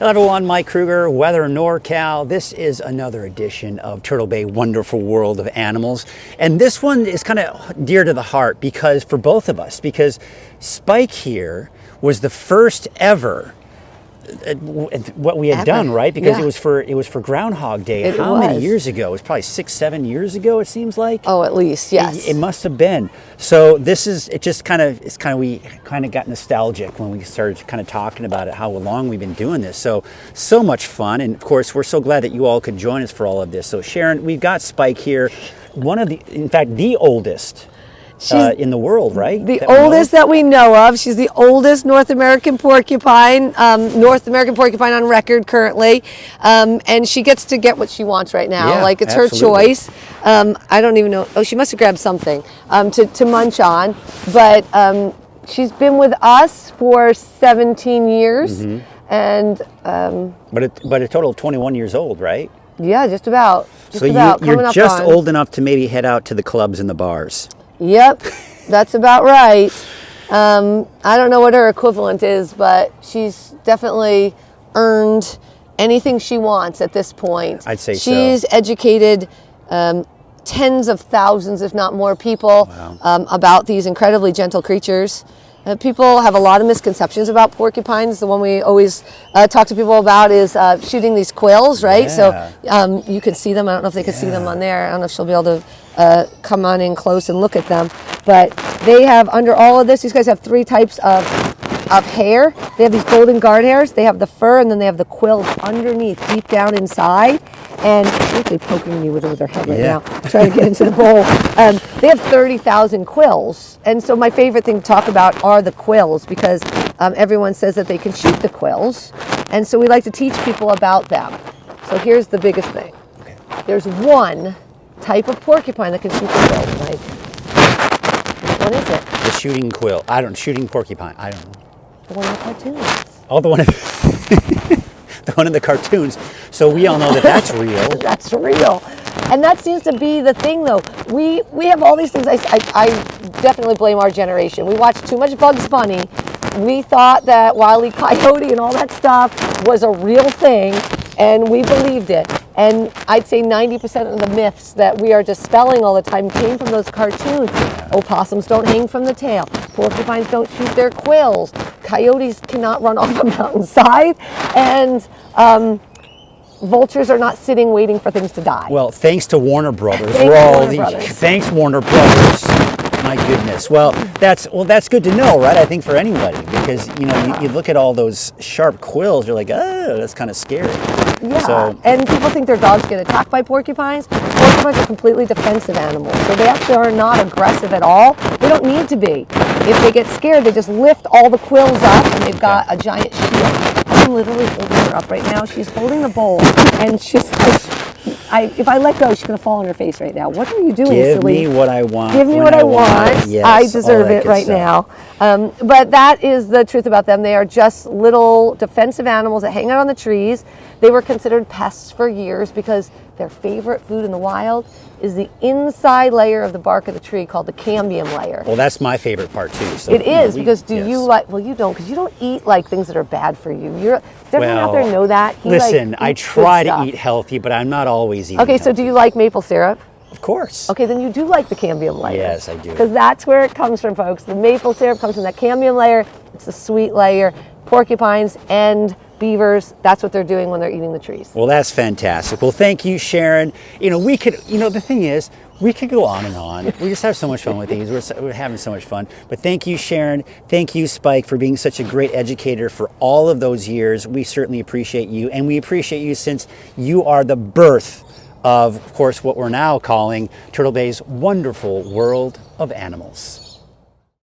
Hello everyone, Mike Kruger, Weather NorCal. This is another edition of Turtle Bay Wonderful World of Animals. And this one is kind of dear to the heart because for both of us, because Spike here was the first ever what we had done, right? Because it was for Groundhog Day. How many years ago? It was probably 6-7 years ago, it seems like. Oh, at least, yes. It must have been. So this is, we kind of got nostalgic when we started kind of talking about it, how long we've been doing this. So much fun. And of course, we're so glad that you all could join us for all of this. So Sharon, we've got Spike here, in fact, the oldest in the world, right? The oldest that we know of. She's the oldest North American porcupine, on record currently. And she gets to get what she wants right now. Yeah, like it's absolutely. her choice. I don't even know. Oh, she must have grabbed something to munch on. But she's been with us for 17 years. Mm-hmm. And but a total of 21 years old, right? Yeah, just about. You're just old enough to maybe head out to the clubs and the bars. Yep, that's about right. I don't know what her equivalent is, but she's definitely earned anything she wants at this point. I'd say she's educated tens of thousands, if not more, people about these incredibly gentle creatures. People have a lot of misconceptions about porcupines. The one we always talk to people about is shooting these quills, right? Yeah. So you can see them. I don't know if they can see them on there. I don't know if she'll be able to come on in close and look at them. But they have, under all of this, these guys have three types of hair. They have these golden guard hairs. They have the fur, and then they have the quills underneath, deep down inside. And they're actually poking me with their head right now, trying to get into the bowl. They have 30,000 quills. And so my favorite thing to talk about are the quills, because everyone says that they can shoot the quills. And so we like to teach people about them. So here's the biggest thing. Okay. There's one type of porcupine that can shoot the quills. Like, what is it? The shooting quill. Shooting porcupine. I don't know. The one in the cartoons. Oh, the one in the one in the cartoons. So we all know that that's real. That's real. And that seems to be the thing, though. We have all these things. I definitely blame our generation. We watched too much Bugs Bunny. We thought that Wile E. Coyote and all that stuff was a real thing, and we believed it. And I'd say 90% of the myths that we are dispelling all the time came from those cartoons. Opossums don't hang from the tail. Porcupines don't shoot their quills. Coyotes cannot run off a mountainside. And vultures are not sitting waiting for things to die. Well, thanks to Warner Brothers. Thanks, Warner Brothers. My goodness. Well, that's good to know, right? I think for anybody, because you look at all those sharp quills, you're like, oh, that's kind of scary. Yeah, and people think their dogs get attacked by porcupines. Porcupines are completely defensive animals, so they actually are not aggressive at all. They don't need to be. If they get scared, they just lift all the quills up, and they've got a giant shield. I'm literally holding her up right now. She's holding the bowl, and she's like, if I let go, she's going to fall on her face right now. What are you doing, Give me what I want. Give me what I want. Yes, I deserve it right now. But that is the truth about them. They are just little defensive animals that hang out on the trees. They were considered pests for years because their favorite food in the wild is the inside layer of the bark of the tree called the cambium layer. Well, that's my favorite part too. So, it is, because you like, well, you don't, because you don't eat like things that are bad for you. Does everyone out there know that? Listen, I try to eat healthy, but I'm not always eating healthy. So do you like maple syrup? Of course. Okay, then you do like the cambium layer. Yes, I do. Because that's where it comes from, folks. The maple syrup comes from that cambium layer. It's the sweet layer. Porcupines and beavers, that's what they're doing when they're eating the trees. Well, that's fantastic. Well, thank you, Sharon. The thing is, we could go on and on. We just have so much fun with these. We're having so much fun. But thank you, Sharon. Thank you, Spike, for being such a great educator for all of those years. We certainly appreciate you. And we appreciate you since you are the birth of course, what we're now calling Turtle Bay's Wonderful World of Animals.